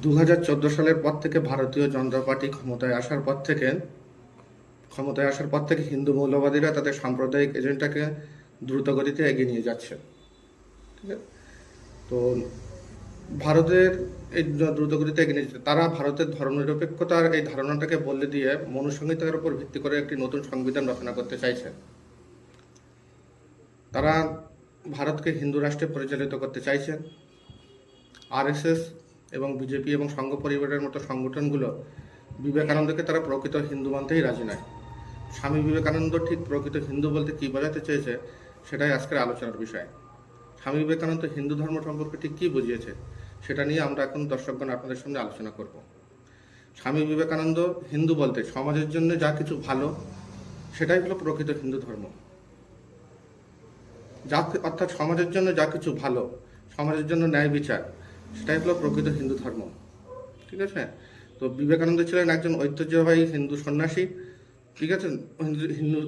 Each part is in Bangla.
2014 সালের পর থেকে ভারতীয় জনতা পার্টি ক্ষমতায় আসার পর থেকে হিন্দু মৌলবাদীরা তাদের সাম্প্রদায়িক এজেন্ডাকে দ্রুত গতিতে এগিয়ে নিয়ে যাচ্ছে। ঠিক আছে? তো ভারতের এই দ্রুত গতিতে এগিয়ে নিয়ে যাচ্ছে, তারা ভারতের ধর্মনিরপেক্ষতার এই ধারণাটাকে বদলে দিয়ে মনুসংহিতার উপর ভিত্তি করে একটি নতুন সংবিধান রচনা করতে চাইছে। তারা ভারতকে হিন্দু রাষ্ট্রে পরিচালিত করতে চাইছে। আরএসএস এবং বিজেপি এবং সংঘ পরিবারের মতো সংগঠনগুলো বিবেকানন্দকে তারা প্রকৃত হিন্দু মানতেই রাজি নয়। স্বামী বিবেকানন্দ ঠিক প্রকৃত হিন্দু বলতে কী বোঝাতে চেয়েছে সেটাই আজকের আলোচনার বিষয়। স্বামী বিবেকানন্দ হিন্দু ধর্ম সম্পর্কে ঠিক কী বুঝিয়েছে সেটা নিয়ে আমরা এখন দর্শকগণ আপনাদের সামনে আলোচনা করব। স্বামী বিবেকানন্দ হিন্দু বলতে সমাজের জন্য যা কিছু ভালো সেটাই হলো প্রকৃত হিন্দু ধর্ম। অর্থাৎ সমাজের জন্য যা কিছু ভালো, সমাজের জন্য ন্যায় বিচার, সেটাই হলো প্রকৃত হিন্দু ধর্ম। ঠিক আছে? তো বিবেকানন্দ ছিলেন একজন ঐতিহ্যবাহী হিন্দু সন্ন্যাসী। ঠিক আছে? হিন্দু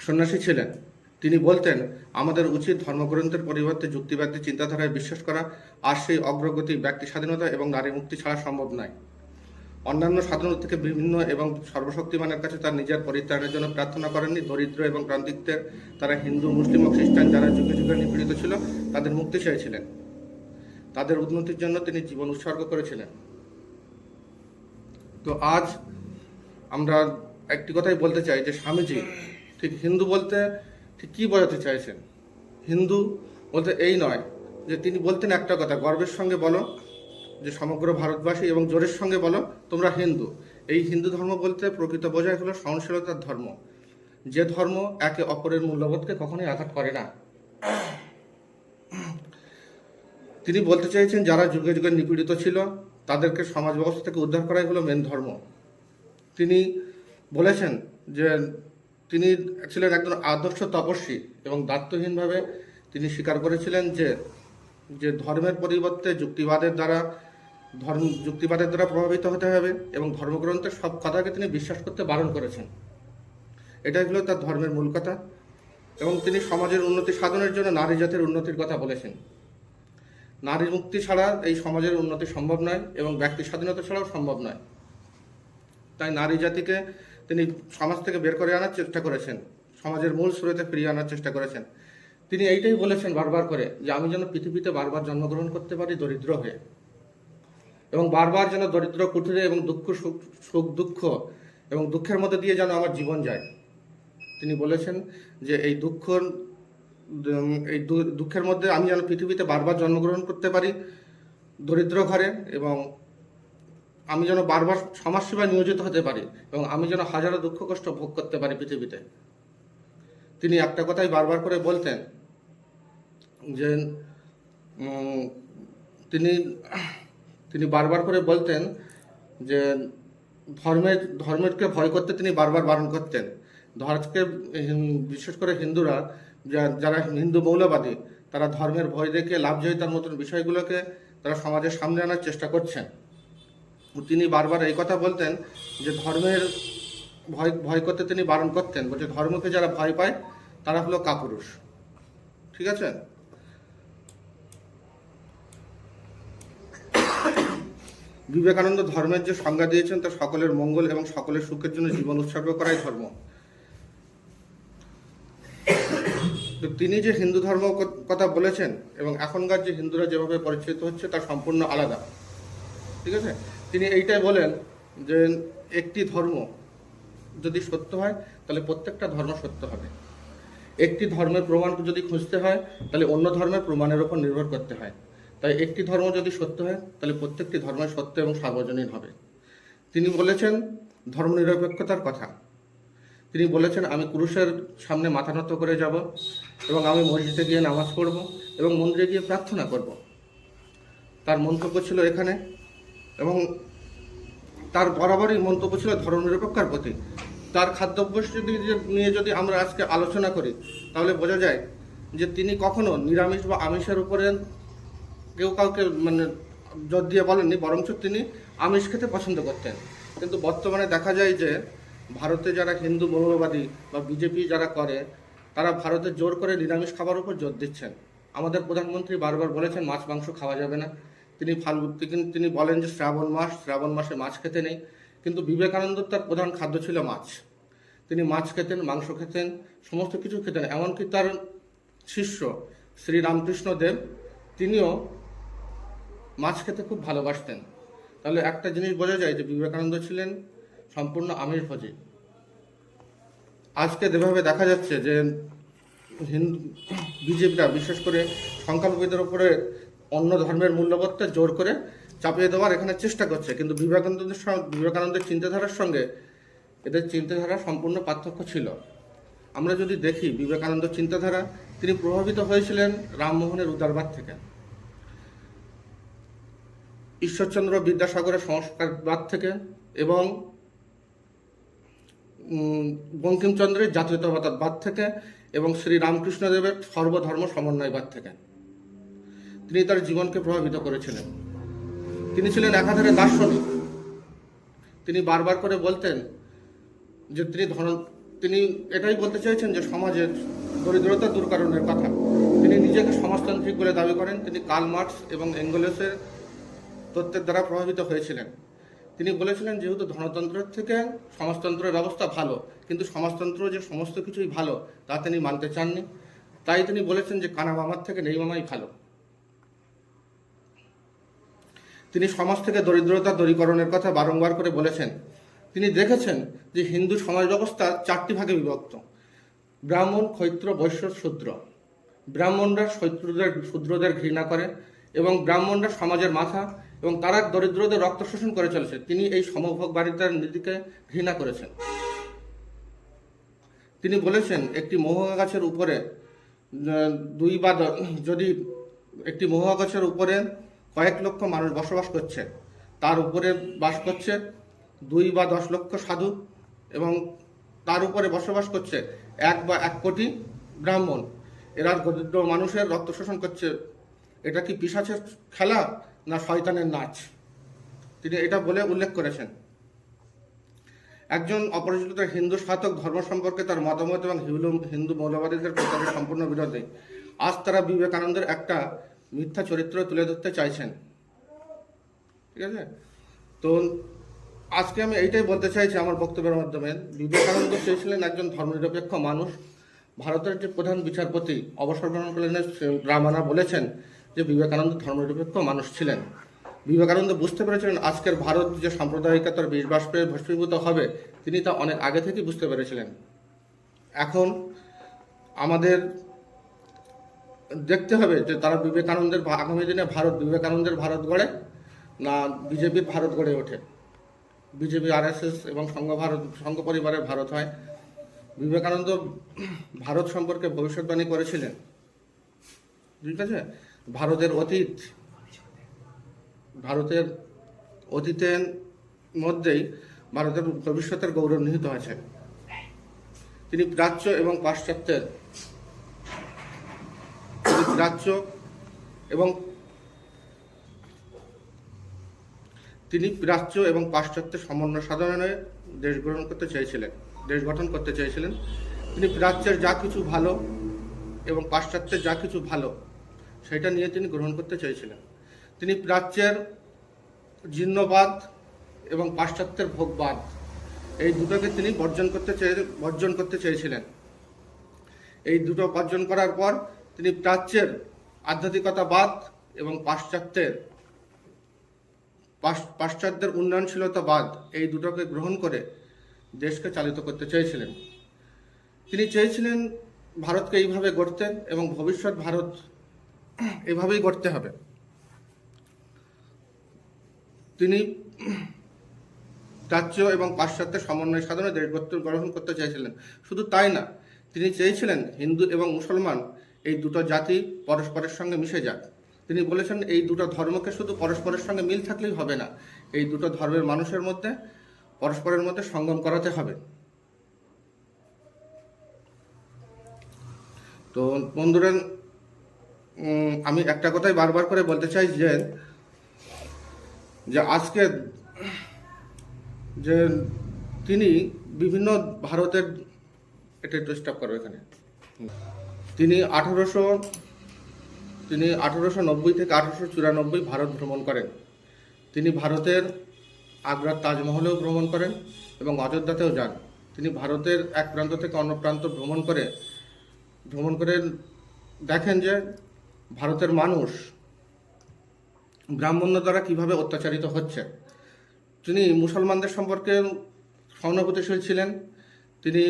সন্ন্যাসী ছিলেন। তিনি বলতেন, আমাদের উচিত ধর্মগ্রন্থের পরিবর্তে যুক্তিবাদী চিন্তাধারায় বিশ্বাস করা, আর সেই অগ্রগতি ব্যক্তি স্বাধীনতা এবং নারী মুক্তি ছাড়া সম্ভব নয়। অন্যান্য সাধনা থেকে বিভিন্ন এবং সর্বশক্তিমানের কাছে তার নিজের পরিত্রাণের জন্য প্রার্থনা করেননি। দরিদ্র এবং প্রান্তিকদের, তারা হিন্দু, মুসলিম ও খ্রিস্টান যারা যুগে যুগে নিপীড়িত ছিল, তাদের মুক্তি চেয়েছিলেন। তাদের উন্নতির জন্য তিনি জীবন উৎসর্গ করেছিলেন। তো আজ আমরা একটি কথাই বলতে চাই যে স্বামীজি ঠিক হিন্দু বলতে ঠিক কী বোঝাতে চাইছেন। হিন্দু বলতে এই নয় যে তিনি বলতেন একটা কথা, গর্বের সঙ্গে বলো যে সমগ্র ভারতবাসী এবং জোরের সঙ্গে বলো তোমরা হিন্দু। এই হিন্দু ধর্ম বলতে প্রকৃত বোঝায় হলো সহনশীলতার ধর্ম, যে ধর্ম একে অপরের মূল্যবোধকে কখনোই আঘাত করে না। তিনি বলতে চাইছেন যারা যুগে যুগে নিপীড়িত ছিল তাদেরকে সমাজ ব্যবস্থা থেকে উদ্ধার করাই হলো মেন ধর্ম। তিনি বলেছেন যে তিনি ছিলেন একজন আদর্শ তপস্বী এবং দায়িত্বহীনভাবে তিনি স্বীকার করেছিলেন যে ধর্মের পরিবর্তে যুক্তিবাদের দ্বারা প্রভাবিত হতে হবে এবং ধর্মগ্রন্থের সব কথাকে তিনি বিশ্বাস করতে বারণ করেছেন। এটাই হলো তার ধর্মের মূল কথা। এবং তিনি সমাজের উন্নতি সাধনের জন্য নারী জাতির উন্নতির কথা বলেছেন। নারী মুক্তি ছাড়া এই সমাজের উন্নতি সম্ভব নয় এবং ব্যক্তি স্বাধীনতা ছাড়াও সম্ভব নয়। তাই নারী জাতিকে তিনি সমাজ থেকে বের করে আনার চেষ্টা করেছেন, সমাজের মূল স্রোতে ফিরিয়ে আনার চেষ্টা করেছেন। তিনি এইটাই বলেছেন বারবার করে যে আমি যেন পৃথিবীতে বারবার জন্মগ্রহণ করতে পারি দরিদ্র হয়ে, এবং বারবার যেন দরিদ্র কুঠিরে এবং দুঃখ এবং দুঃখের মধ্যে দিয়ে যেন আমার জীবন যায়। তিনি বলেছেন যে এই দুঃখের মধ্যে আমি যেন পৃথিবীতে বারবার জন্মগ্রহণ করতে পারি দরিদ্র ঘরে, এবং আমি যেন বারবার সমাজসেবায় নিয়োজিত হতে পারি, এবং আমি যেন হাজারো দুঃখ কষ্ট ভোগ করতে পারি পৃথিবীতে। তিনি একটা কথাই বারবার করে বলতেন যে তিনি বারবার করে বলতেন যে ধর্মেরকে ভয় করতে তিনি বারবার বারণ করতেন। ধর্মকে, বিশেষ করে হিন্দুরা যারা হিন্দু মৌলবাদী, তারা ধর্মের ভয় দেখে লাভজয়িতার মতন বিষয়গুলোকে তারা সমাজের সামনে আনার চেষ্টা করছেন। তিনি বারবার এই কথা বলতেন যে ধর্মের ভয় করতে তিনি বারণ করতেন, বলছে ধর্মকে যারা ভয় পায় তারা হলো কাপুরুষ। ঠিক আছে? বিবেকানন্দ ধর্মের যে সংজ্ঞা দিয়েছেন তা সকলের মঙ্গল এবং সকলের সুখের জন্য জীবন উৎসর্গ করাই ধর্ম। তো তিনি যে হিন্দু ধর্ম কথা বলেছেন এবং এখনকার যে হিন্দুরা যেভাবে পরিচিত হচ্ছে তা সম্পূর্ণ আলাদা। ঠিক আছে? তিনি এইটাই বলেন যে একটি ধর্ম যদি সত্য হয় তাহলে প্রত্যেকটা ধর্ম সত্য হবে। একটি ধর্মের প্রমাণ যদি খুঁজতে হয় তাহলে অন্য ধর্মের প্রমাণের উপর নির্ভর করতে হয়। তাই একটি ধর্ম যদি সত্য হয় তাহলে প্রত্যেকটি ধর্মের সত্য এবং সার্বজনীন হবে। তিনি বলেছেন ধর্মনিরপেক্ষতার কথা। তিনি বলেছেন আমি পুরুষের সামনে মাথা নত করে যাব, এবং আমি মসজিদে গিয়ে নামাজ পড়ব এবং মন্দিরে গিয়ে প্রার্থনা করব। তার মন্তব্য ছিল এখানে, এবং তার বরাবরই মন্তব্য ছিল ধর্মনিরপেক্ষতার প্রতি। তার খাদ্যাভ্যাস নিয়ে যদি আমরা আজকে আলোচনা করি তাহলে বোঝা যায় যে তিনি কখনো নিরামিষ বা আমিষের উপরে কাউকে জোর দিয়ে বলেননি, বরঞ্চ তিনি আমিষ খেতে পছন্দ করতেন। কিন্তু বর্তমানে দেখা যায় যে ভারতে যারা হিন্দু মৌলবাদী বা বিজেপি যারা করে, তারা ভারতে জোর করে নিরামিষ খাবার উপর জোর দিচ্ছেন। আমাদের প্রধানমন্ত্রী বারবার বলেছেন মাছ মাংস খাওয়া যাবে না, তিনি বলেন যে শ্রাবণ মাসে মাছ খেতে নেই, কিন্তু বিবেকানন্দ তার প্রধান খাদ্য ছিল মাছ। তিনি মাছ খেতেন, মাংস খেতেন, সমস্ত কিছু খেতেন। এমনকি তার শিষ্য শ্রী রামকৃষ্ণ দেব তিনিও মাছ খেতে খুব ভালোবাসতেন। তাহলে একটা জিনিস বোঝা যায় যে বিবেকানন্দ ছিলেন সম্পূর্ণ আমিষভোজী। আজকে যেভাবে দেখা যাচ্ছে যে বিজেপিরা বিশেষ করে সংখ্যালঘুদের উপরে অন্য ধর্মের মূল্যবোধটা জোর করে চাপিয়ে দেওয়ার এখানে চেষ্টা করছে, কিন্তু বিবেকানন্দের চিন্তাধারার সঙ্গে এদের চিন্তাধারা সম্পূর্ণ পার্থক্য ছিল। আমরা যদি দেখি বিবেকানন্দ চিন্তাধারা, তিনি প্রভাবিত হয়েছিলেন রামমোহনের উদারবাদ থেকে, ঈশ্বরচন্দ্র বিদ্যাসাগরের সংস্কারবাদ থেকে এবং বঙ্কিমচন্দ্রের জাতীয়তাবাদ থেকে এবং শ্রী রামকৃষ্ণদেবের সর্বধর্ম সমন্বয়বাদ থেকে তিনি তার জীবনকে প্রভাবিত করেছিলেন। তিনি ছিলেন একাধারে দার্শনিক। তিনি বারবার করে বলতেন যে তিনি এটাই বলতে চাইছেন যে সমাজের দরিদ্রতা দূরকরণের কথা। তিনি নিজেকে সমাজতান্ত্রিক বলে দাবি করেন। তিনি কার্ল মার্কস এবং এঙ্গেলসের তত্ত্বের দ্বারা প্রভাবিত হয়েছিলেন। তিনি বলেছিলেন যেহেতু ধনতন্ত্রের থেকে সমাজতন্ত্রের ব্যবস্থা ভালো, কিন্তু সমাজতন্ত্র যে সমস্ত কিছুই ভালো তা তিনি মানতে চাননি। তাই তিনি বলেছেন যে কানা মামার থেকে নেই মামাই ভালো। তিনি সমাজ থেকে দরিদ্রতা দূরীকরণের কথা বারংবার করে বলেছেন। তিনি দেখেছেন যে হিন্দু সমাজ ব্যবস্থা 4টি ভাগে বিভক্ত: ব্রাহ্মণ, ক্ষত্র, বৈশ্য, শূদ্র। ব্রাহ্মণরা শূদ্রদের ঘৃণা করে এবং ব্রাহ্মণরা সমাজের মাথা এবং তারা দরিদ্রদের রক্ত শোষণ করে চলেছে। তিনি এই সমভোগবাদিতার নীতিকে ঘৃণা করেছেন। তিনি বলেছেন একটি মহুয়া গাছের উপরে যদি একটি মহুয়া গাছের উপরে কয়েক লক্ষ মানুষ বসবাস করছে, তার উপরে বাস করছে 2 বা 10 লক্ষ সাধু এবং তার উপরে বসবাস করছে 1 বা 1 কোটি ব্রাহ্মণ। এরা দরিদ্র মানুষের রক্ত শোষণ করছে। এটা কি পিশাচের খেলা না শয়তানের নাচ? তিনি এটা বলে উল্লেখ করেছেন। একজন অপরিচিত হিন্দু সাধক ধর্ম সম্পর্কে তার মতামত এবং হিন্দু মৌলবাদীদের প্রচারের সম্পূর্ণ বিরোধী। আজ তারা বিবেকানন্দের একটা মিথ্যা চরিত্র তুলে ধরতে চাইছেন। ঠিক আছে, তো আজকে আমি এইটাই বলতে চাইছি আমার বক্তব্যের মাধ্যমে। বিবেকানন্দ ছিলেন একজন ধর্মনিরপেক্ষ মানুষ। ভারতের যে প্রধান বিচারপতি অবসর গ্রহণ করলেন রামানা বলেছেন যে বিবেকানন্দ ধর্মনিরপেক্ষ মানুষ ছিলেন। বিবেকানন্দ বুঝতে পেরেছিলেন আজকের ভারত যে সাম্প্রদায়িকতার বিষবাষ্পে ভস্মীভূত হবে, তিনি তা অনেক আগে থেকেই বুঝতে পেরেছিলেন। এখন আমাদের দেখতে হবে যে তারা বিবেকানন্দের আগামী দিনে বিবেকানন্দের ভারত গড়ে না বিজেপির ভারত গড়ে ওঠে। বিজেপি, RSS এবং সংঘ পরিবারের ভারত হয়। বিবেকানন্দ ভারত সম্পর্কে ভবিষ্যৎবাণী করেছিলেন। ঠিক আছে, ভারতের অতীতের মধ্যেই ভারতের ভবিষ্যতের গৌরব নিহিত আছে। তিনি প্রাচ্য এবং পাশ্চাত্যের সমন্বয় সাধনে দেশ গঠন করতে চেয়েছিলেন। তিনি প্রাচ্যের যা কিছু ভালো এবং পাশ্চাত্যের যা কিছু ভালো সেটা নিয়ে তিনি গ্রহণ করতে চেয়েছিলেন। তিনি প্রাচ্যের জিন্নবাদ এবং পাশ্চাত্যের ভোগবাদ এই দুটোকে তিনি বর্জন করতে চেয়েছিলেন। এই দুটো বর্জন করার পর তিনি প্রাচ্যের আধ্যাত্মিকতাবাদ এবং পাশ্চাত্যের উন্নয়নশীলতাবাদ এই দুটোকে গ্রহণ করে দেশকে চালিত করতে চেয়েছিলেন। তিনি চেয়েছিলেন ভারতকে এইভাবে গড়তে এবং ভবিষ্যৎ ভারত এভাবেই গড়তে হবে। তিনি প্রাচ্য এবং পাশ্চাত্যের সমন্বয় সাধনে দেশ গঠন করতে চেয়েছিলেন। শুধু তাই না, তিনি চেয়েছিলেন হিন্দু এবং মুসলমান এই দুটো জাতি পরস্পরের সঙ্গে মিশে যাক। তিনি বলেছেন এই দুটো ধর্মকে শুধু পরস্পরের সঙ্গে মিল থাকলেই হবে না, এই দুটো ধর্মের মানুষের মধ্যে পরস্পরের মধ্যে সঙ্গম করাতে হবে। তো বন্ধুরা, আমি একটা কথাই বারবার করে বলতে চাই যে আজকে যে তিনি বিভিন্ন ভারতের এটা একটু স্টপ করো এখানে। তিনি তিনি 1890 থেকে 1894 ভারত ভ্রমণ করেন। তিনি ভারতের আগ্রার তাজমহলেও ভ্রমণ করেন এবং অযোধ্যাতেও যান। তিনি ভারতের এক প্রান্ত থেকে অন্য প্রান্ত ভ্রমণ করে দেখেন যে ভারতের মানুষ ব্রাহ্মণদের দ্বারা কীভাবে অত্যাচারিত হচ্ছে। তিনি মুসলমানদের সম্পর্কে সহানুভূতিশীল ছিলেন। তিনি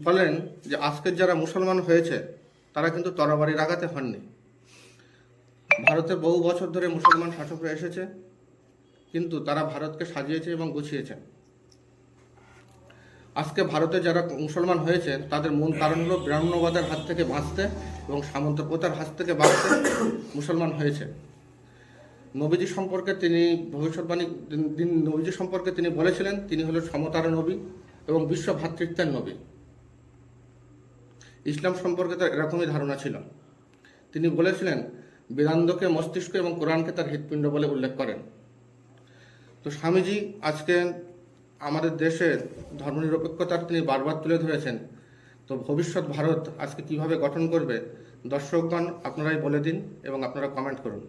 বলেন যে আজকের যারা মুসলমান হয়েছে তারা কিন্তু তরবারির আঘাতে হননি। ভারতে বহু বছর ধরে মুসলমান শাসকরা এসেছে, কিন্তু তারা ভারতকে সাজিয়েছে এবং গুছিয়েছে। আজকে ভারতে যারা মুসলমান হয়েছে তাদের মূল কারণ হলো ব্রাহ্মণবাদের হাত থেকে বাঁচতে এবং সামন্তপ্রথার হাত থেকে বাঁচতে মুসলমান হয়েছে। নবীজি সম্পর্কে তিনি বলেছিলেন তিনি হলো সমতার নবী এবং বিশ্ব ভ্রাতৃত্বের নবী। ইসলাম সম্পর্কে তার এরকমই ধারণা ছিল। তিনি বলেছিলেন বেদান্তকে মস্তিষ্ক এবং কোরআনকে তার হৃৎপিণ্ড বলে উল্লেখ করেন। তো স্বামীজি আজকে আমাদের দেশের ধর্মনিরপেক্ষতার তিনি বারবার তুলে ধরেছেন। তো ভবিষ্যৎ ভারত আজকে কিভাবে গঠন করবে দর্শকগণ আপনারাই বলে দিন এবং আপনারা কমেন্ট করুন।